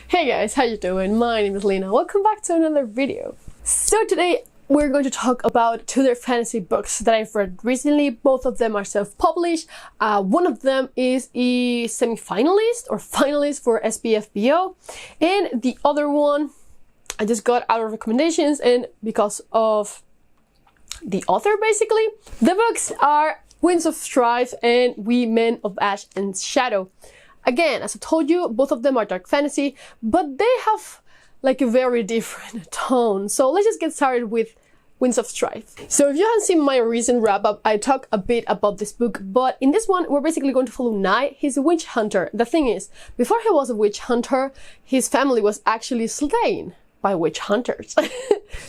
Hey guys, how you doing? My name is Lena. Welcome back to another video. So today we're going to talk about two other fantasy books that I've read recently. Both of them are self-published. One of them is a semi-finalist or finalist for SPFBO, and the other one I just got out of recommendations and because of the author, basically. The books are Winds of Strife and We Men of Ash and Shadow. Again, as I told you, both of them are dark fantasy, but they have like a very different tone. So let's just get started with Winds of Strife. So if you haven't seen my recent wrap-up, I talk a bit about this book, but in this one, we're basically going to follow Nye. He's a witch hunter. The thing is, before he was a witch hunter, his family was actually slain by witch hunters.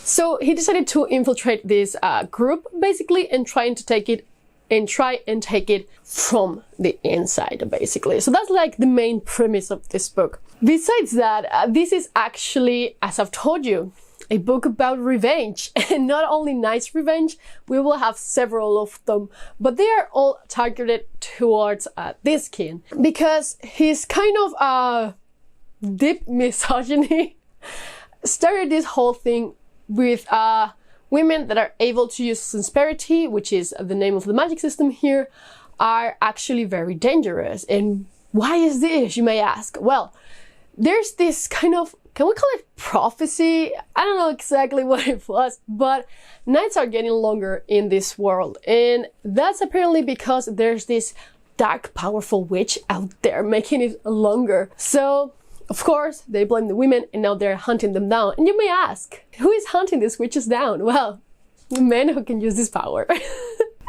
So he decided to infiltrate this group, basically, and try and take it from the inside, basically. So that's like the main premise of this book. Besides that, this is actually, as I've told you, a book about revenge, and not only nice revenge, we will have several of them, but they are all targeted towards this kid, because his kind of deep misogyny started this whole thing with women that are able to use sincerity, which is the name of the magic system here, are actually very dangerous. And why is this, you may ask? Well, there's this kind of, can we call it prophecy? I don't know exactly what it was, but nights are getting longer in this world. And that's apparently because there's this dark, powerful witch out there making it longer. So, of course, they blame the women and now they're hunting them down. And you may ask, who is hunting these witches down? Well, men who can use this power.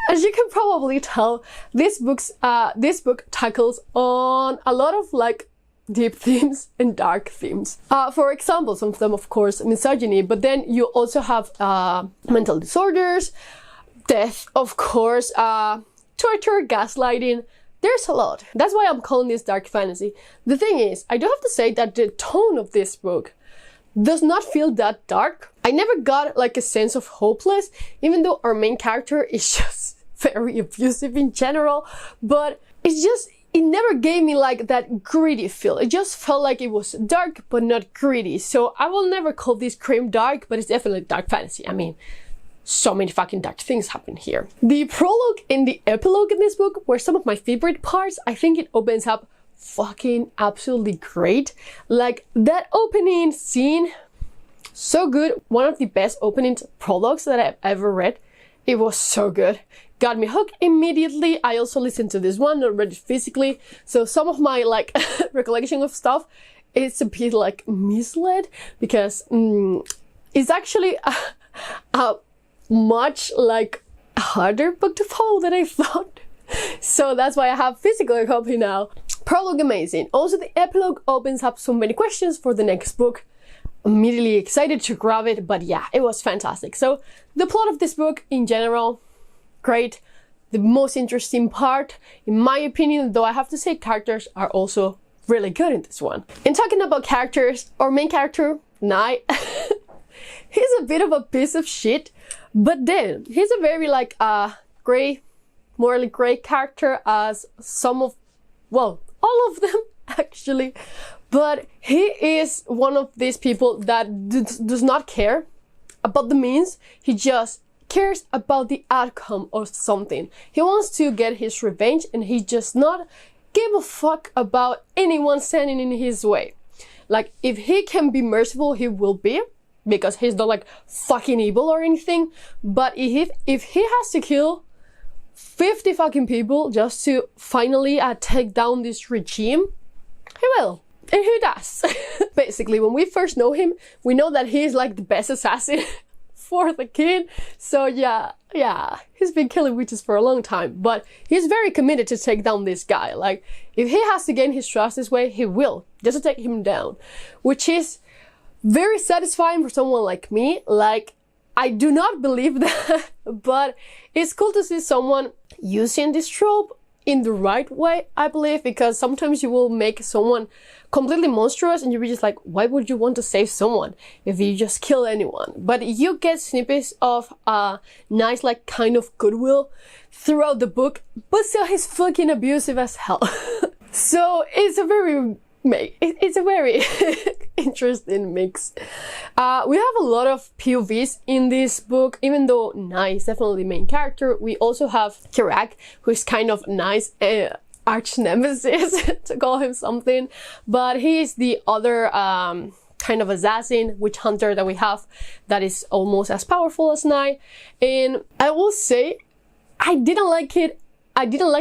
As you can probably tell, this book tackles on a lot of like deep themes and dark themes. For example, some of them, of course, misogyny, but then you also have mental disorders, death, of course, torture, gaslighting. There's a lot. That's why I'm calling this dark fantasy. The thing is, I do have to say that the tone of this book does not feel that dark. I never got like a sense of hopeless, even though our main character is just very abusive in general, but it never gave me like that gritty feel. It just felt like it was dark, but not gritty. So I will never call this grim dark, but it's definitely dark fantasy. I mean, so many fucking dark things happen here. The prologue and the epilogue in this book were some of my favorite parts. I think it opens up fucking absolutely great. Like that opening scene, so good. One of the best opening prologues that I've ever read. It was so good. Got me hooked immediately. I also listened to this one, not read it physically. So some of my like recollection of stuff, it's a bit like misled because it's actually a much like harder book to follow than I thought. So that's why I have physical copy now. Prologue amazing. Also the epilogue opens up so many questions for the next book. Immediately excited to grab it, but yeah, it was fantastic. So the plot of this book in general, great. The most interesting part, in my opinion, though I have to say characters are also really good in this one. And talking about characters, our main character, Nye, he's a bit of a piece of shit, but then he's a very like morally gray character as some of, well, all of them actually. But he is one of these people that does not care about the means. He just cares about the outcome of something. He wants to get his revenge and he just not give a fuck about anyone standing in his way. Like if he can be merciful, he will be, because he's not like fucking evil or anything. But if he has to kill 50 fucking people just to finally take down this regime, he will. And he does. Basically, when we first know him, we know that he's like the best assassin for the kid. So yeah, he's been killing witches for a long time, but he's very committed to take down this guy. Like, if he has to gain his trust this way, he will, just to take him down, which is very satisfying for someone like me. Like, I do not believe that, but it's cool to see someone using this trope in the right way, I believe, because sometimes you will make someone completely monstrous and you're just like, why would you want to save someone if you just kill anyone? But you get snippets of nice like kind of goodwill throughout the book, but still he's fucking abusive as hell. So it's a very it's a very interesting mix. We have a lot of POVs in this book, even though Nai is definitely the main character. We also have Kirak, who is kind of nice arch nemesis to call him something, but he is the other kind of assassin, witch hunter that we have that is almost as powerful as Nai. And I will say I didn't like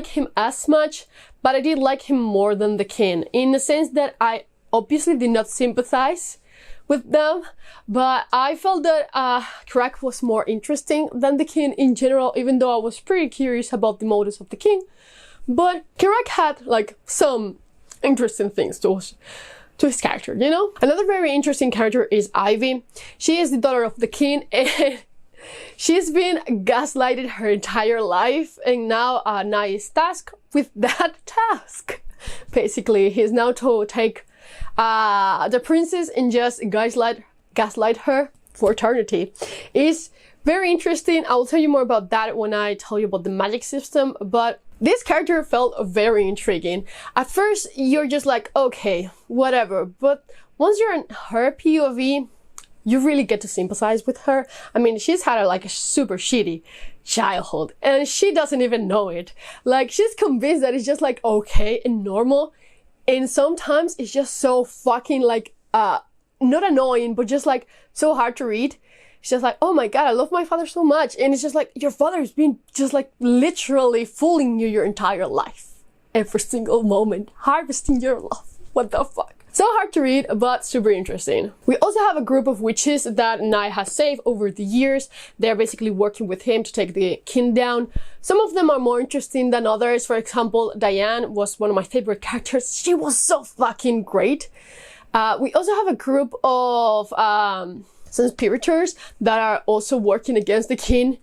him as much, but I did like him more than the king, in the sense that I obviously did not sympathize with them, but I felt that Kirak was more interesting than the king in general, even though I was pretty curious about the motives of the king. But Kirak had like some interesting things to his character, you know? Another very interesting character is Ivy. She is the daughter of the king, and she's been gaslighted her entire life, and now Nai is tasked with that task. Basically, he's now to take the princess and just gaslight her for eternity. It's very interesting. I will tell you more about that when I tell you about the magic system, but this character felt very intriguing. At first, you're just like, okay, whatever, but once you're in her POV, you really get to sympathize with her. I mean, she's had a super shitty childhood, and she doesn't even know it. Like, she's convinced that it's just like okay and normal, and sometimes it's just so fucking like not annoying, but just like so hard to read. She's just like, oh my god, I love my father so much, and it's just like your father's been just like literally fooling you your entire life, every single moment, harvesting your love. What the fuck? So hard to read, but super interesting. We also have a group of witches that Nai has saved over the years. They're basically working with him to take the king down. Some of them are more interesting than others. For example, Diane was one of my favorite characters. She was so fucking great. We also have a group of conspirators that are also working against the king.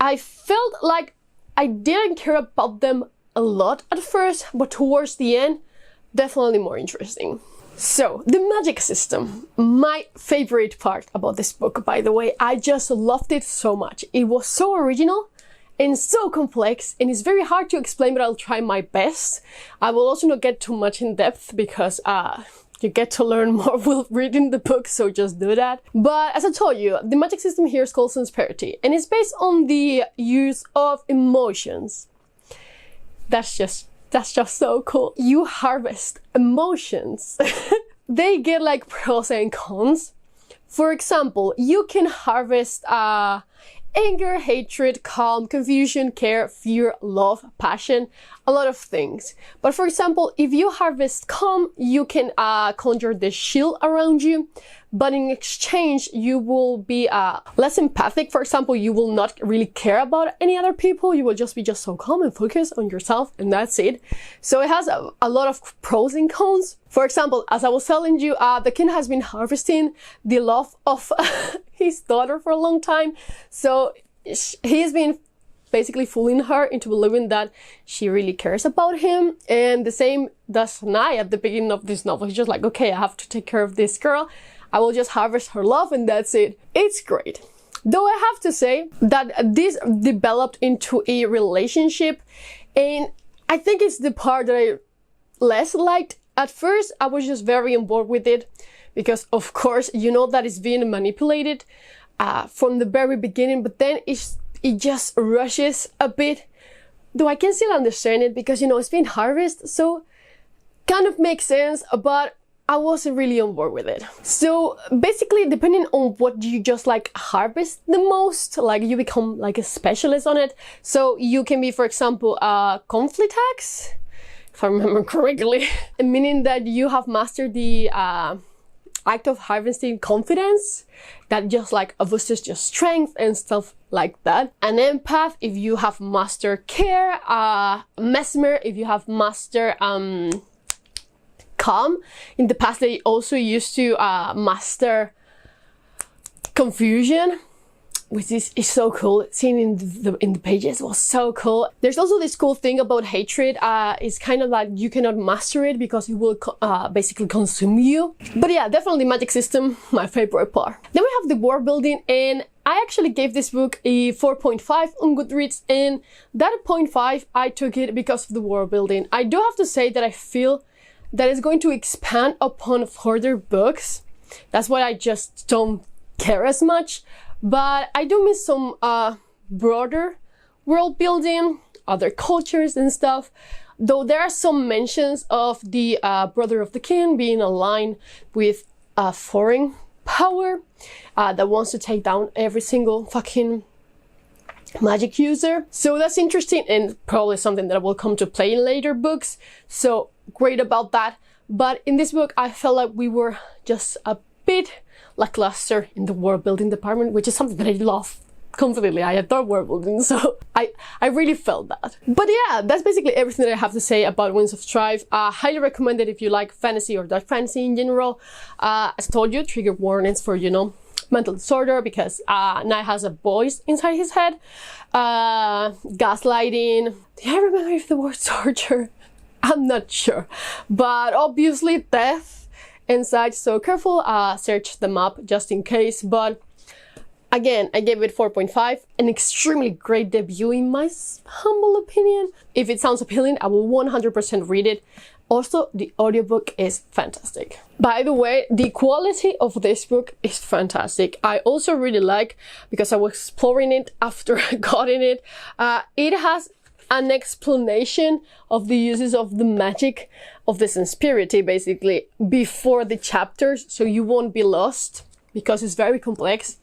I felt like I didn't care about them a lot at first, but towards the end, definitely more interesting. So, the magic system, my favorite part about this book, by the way. I just loved it so much. It was so original and so complex, and it's very hard to explain, but I'll try my best. I will also not get too much in depth because you get to learn more while reading the book, so just do that. But as I told you, the magic system here is called Prosperity, and it's based on the use of emotions. That's just so cool. You harvest emotions. They get like pros and cons. For example, you can harvest anger, hatred, calm, confusion, care, fear, love, passion, a lot of things. But for example, if you harvest calm, you can conjure the shield around you, but in exchange, you will be less empathic. For example, you will not really care about any other people. You will just be so calm and focused on yourself, and that's it. So it has a lot of pros and cons. For example, as I was telling you, the king has been harvesting the love of his daughter for a long time. So he's been basically fooling her into believing that she really cares about him. And the same does Nai at the beginning of this novel. He's just like, okay, I have to take care of this girl. I will just harvest her love and that's it. It's great. Though I have to say that this developed into a relationship, and I think it's the part that I less liked. At first, I was just very on board with it because, of course, you know that it's being manipulated from the very beginning, but then it just rushes a bit. Though I can still understand it because, you know, it's being harvested, so kind of makes sense, but I wasn't really on board with it. So basically, depending on what you just like harvest the most, like you become like a specialist on it. So you can be, for example, conflict hacks, if I remember correctly, meaning that you have mastered the act of harvesting confidence that just like boosts your strength and stuff like that. An empath if you have mastered care, mesmer if you have mastered calm. In the past, they also used to master confusion, which is so cool. Seeing in the pages was so cool. There's also this cool thing about hatred. It's kind of like you cannot master it because it will basically consume you. But yeah, definitely magic system, my favorite part. Then we have the world building, and I actually gave this book a 4.5 on Goodreads, and that 0.5 I took it because of the world building. I do have to say that I feel that is going to expand upon further books. That's why I just don't care as much. But I do miss some broader world building, other cultures and stuff. Though there are some mentions of the brother of the king being aligned with a foreign power that wants to take down every single fucking magic user. So that's interesting and probably something that will come to play in later books. So great about that. But in this book, I felt like we were just a bit lackluster in the world building department, which is something that I love completely. I adore world building, so I really felt that. But yeah, that's basically everything that I have to say about Winds of Strife. Highly recommend it if you like fantasy or dark fantasy in general. As I told you, trigger warnings for, you know, mental disorder, because Nye has a voice inside his head. Gaslighting. Do I remember if the word torture? I'm not sure. But obviously death inside, so careful. Search them up just in case. But again, I gave it 4.5, an extremely great debut in my humble opinion. If it sounds appealing, I will 100% read it. Also, the audiobook is fantastic. By the way, the quality of this book is fantastic. I also really like, because I was exploring it after I got in it, it has an explanation of the uses of the magic of the Sinspirity, basically, before the chapters, so you won't be lost, because it's very complex.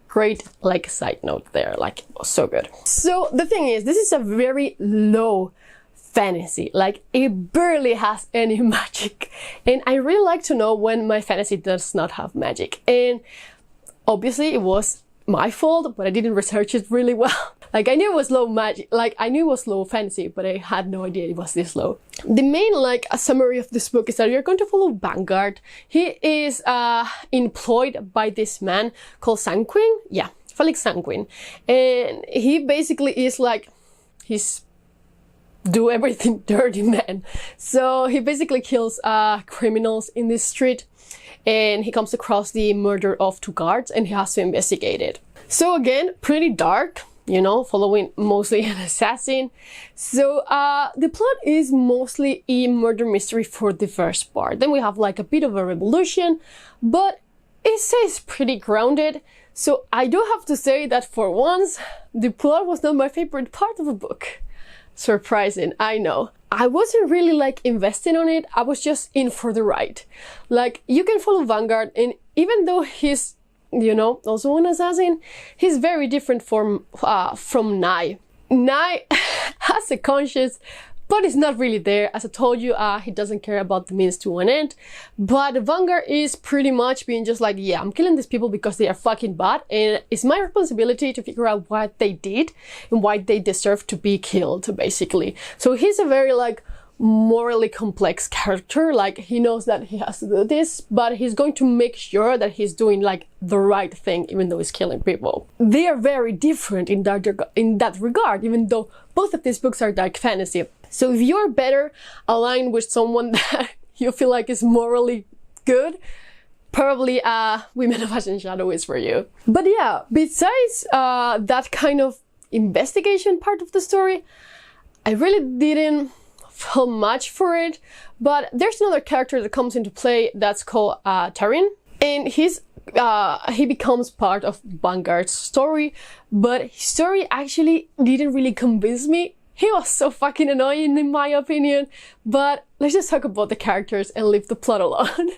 Great, like, side note there, like, so good. So the thing is, this is a very low fantasy, like, it barely has any magic. And I really like to know when my fantasy does not have magic. And obviously it was my fault, but I didn't research it really well. Like, I knew it was low magic, like, I knew it was low fantasy, but I had no idea it was this low. The main, like, a summary of this book is that you're going to follow Vanguard. He is employed by this man called Sanguine. Yeah, Felix Sanguine. And he basically is like, he's do everything dirty man. So he basically kills criminals in this street, and he comes across the murder of 2 guards and he has to investigate it. So again, pretty dark, you know, following mostly an assassin. So the plot is mostly a murder mystery for the first part. Then we have like a bit of a revolution, but it stays pretty grounded. So I do have to say that for once, the plot was not my favorite part of the book. Surprising, I know. I wasn't really like investing on it. I was just in for the ride. Like, you can follow Vanguard, and even though he's, you know, also an assassin, he's very different from Nye. Nye has a conscience, but it's not really there. As I told you, he doesn't care about the means to an end. But Vanguard is pretty much being just like, yeah, I'm killing these people because they are fucking bad, and it's my responsibility to figure out what they did and why they deserve to be killed, basically. So he's a very, like, morally complex character. Like, he knows that he has to do this, but he's going to make sure that he's doing, like, the right thing, even though he's killing people. They are very different in that regard, even though both of these books are dark fantasy. So if you're better aligned with someone that you feel like is morally good, probably Women of Ash and Shadow is for you. But yeah, besides that kind of investigation part of the story, I really didn't feel much for it. But there's another character that comes into play that's called Tarin, and he becomes part of Vanguard's story, but his story actually didn't really convince me. He was so fucking annoying in my opinion, but let's just talk about the characters and leave the plot alone.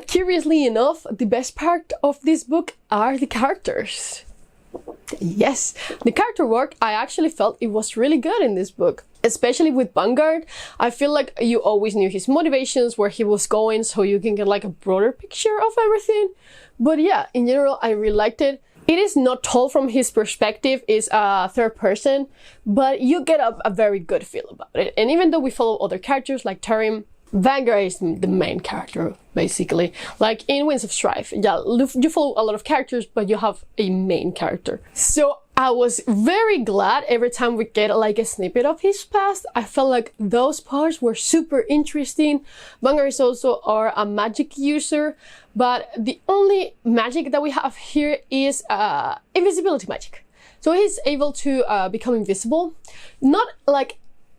Curiously enough, the best part of this book are the characters. Yes, the character work, I actually felt it was really good in this book. Especially with Vanguard, I feel like you always knew his motivations, where he was going, so you can get like a broader picture of everything. But yeah, in general, I really liked it. It is not told from his perspective, it's third person, but you get a very good feel about it. And even though we follow other characters like Tarim, Vanguard is the main character, basically. Like in Winds of Strife, yeah, you follow a lot of characters, but you have a main character. So I was very glad every time we get like a snippet of his past. I felt like those parts were super interesting. Vanguard is also a magic user, but the only magic that we have here is invisibility magic. So he's able to become invisible, not like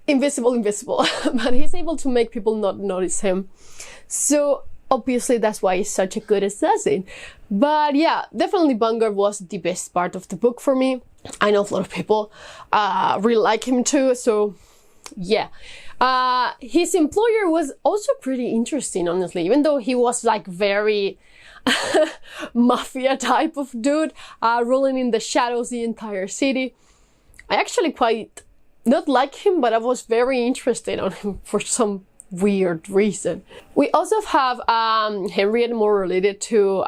invisible, but he's able to make people not notice him. So obviously that's why he's such a good assassin. But yeah, definitely Vanguard was the best part of the book for me. I know a lot of people really like him too, so yeah. His employer was also pretty interesting, honestly, even though he was like very mafia type of dude, ruling in the shadows the entire city. I actually quite not like him, but I was very interested on him for some weird reason. We also have Henriette, more related to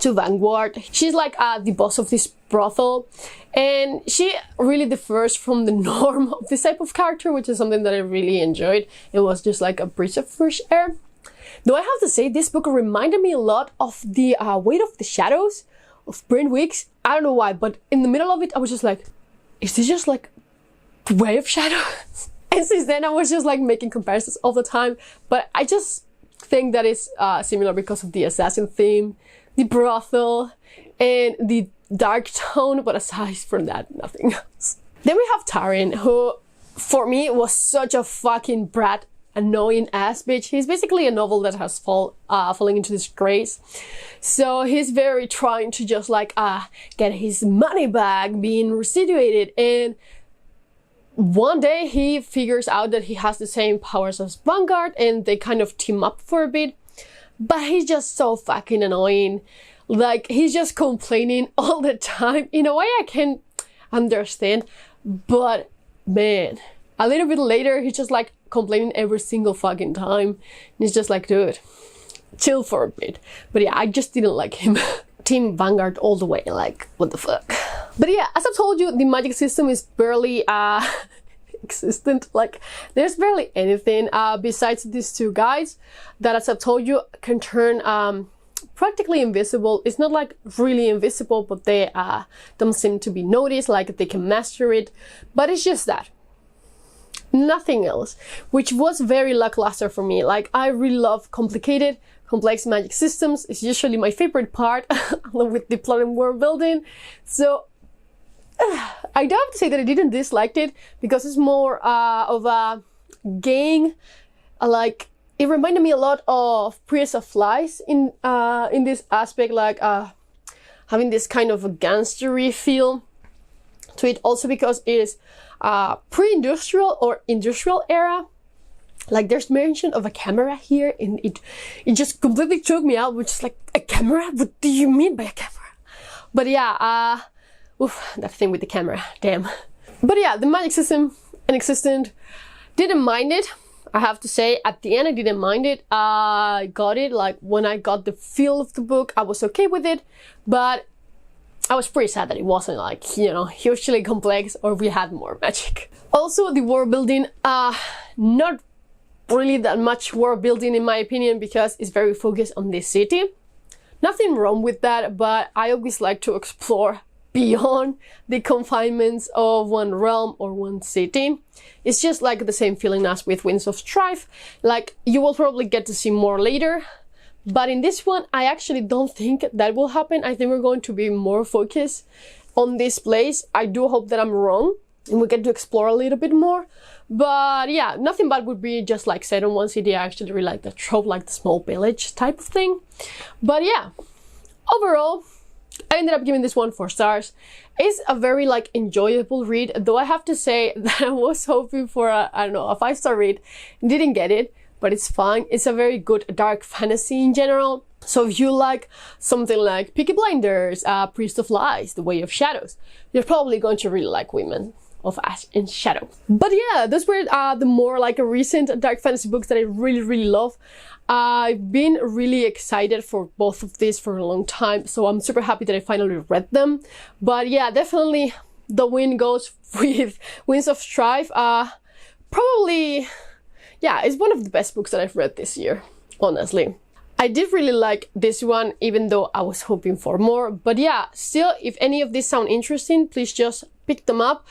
Vanguard. She's like the boss of this brothel, and she really differs from the norm of this type of character, which is something that I really enjoyed. It was just like a breath of fresh air. Though I have to say, this book reminded me a lot of the Weight of the Shadows of Brent Weeks. I don't know why, but in the middle of it, I was just like, is this just like Way of Shadows? And since then, I was just like making comparisons all the time. But I just think that it's similar because of the assassin theme, the brothel, and the dark tone. But aside from that, nothing else. Then we have Taran, who for me was such a fucking brat, annoying ass bitch. He's basically a novel that has falling into disgrace. So he's very trying to just like get his money back, being residuated, and one day he figures out that he has the same powers as Vanguard, and they kind of team up for a bit. But he's just so fucking annoying. Like, he's just complaining all the time. In a way I can understand, but man, a little bit later he's just like complaining every single fucking time. And it's just like, dude, chill for a bit. But yeah, I just didn't like him. Team Vanguard all the way, like, what the fuck. But yeah, as I told you, the magic system is barely existent. Like, there's barely anything besides these two guys that, as I told you, can turn practically invisible. It's not like really invisible, but they don't seem to be noticed, like they can master it. But it's just that. Nothing else, which was very lackluster for me. Like, I really love complex magic systems. It's usually my favorite part, along with the plot and world building. So I don't have to say that I didn't dislike it, because it's more of a gang. Like, it reminded me a lot of Priest of Flies in this aspect, like having this kind of a gangstery feel to it. Also because it is pre-industrial or industrial era. Like, there's mention of a camera here, and it just completely took me out, which is like, a camera? What do you mean by a camera? But yeah, oof, that thing with the camera, damn. But yeah, the magic system, inexistent. Didn't mind it, I have to say. At the end, I didn't mind it. I got it, like, when I got the feel of the book, I was okay with it. But I was pretty sad that it wasn't, like, you know, hugely complex, or we had more magic. Also, the world building, not really that much world building in my opinion, because it's very focused on this city. Nothing wrong with that, but I always like to explore beyond the confinements of one realm or one city. It's just like the same feeling as with Winds of Strife. Like, you will probably get to see more later, but in this one I actually don't think that will happen. I think we're going to be more focused on this place. I do hope that I'm wrong and we get to explore a little bit more. But yeah, nothing bad would be just like set on one city. I actually really like the trope, like the small village type of thing. But yeah, overall, I ended up giving this one 4 stars. It's a very like enjoyable read, though I have to say that I was hoping for a, I don't know, a 5-star read. Didn't get it, but it's fine. It's a very good dark fantasy in general. So if you like something like Peaky Blinders, Priest of Lies, The Way of Shadows, you're probably going to really like Women of Ash and Shadow. But yeah, those were the more like recent dark fantasy books that I really love. I've been really excited for both of these for a long time, so I'm super happy that I finally read them. But yeah, definitely the win goes with Winds of Strife. Probably, yeah, it's one of the best books that I've read this year, honestly. I did really like this one, even though I was hoping for more. But yeah, still, if any of these sound interesting, please just pick them up.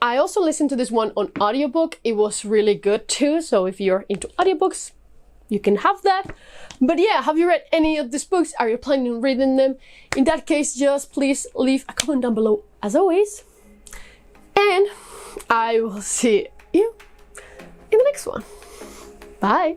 I also listened to this one on audiobook. It was really good too, so if you're into audiobooks, you can have that. But yeah, have you read any of these books? Are you planning on reading them? In that case, just please leave a comment down below, as always. And I will see you in the next one. Bye!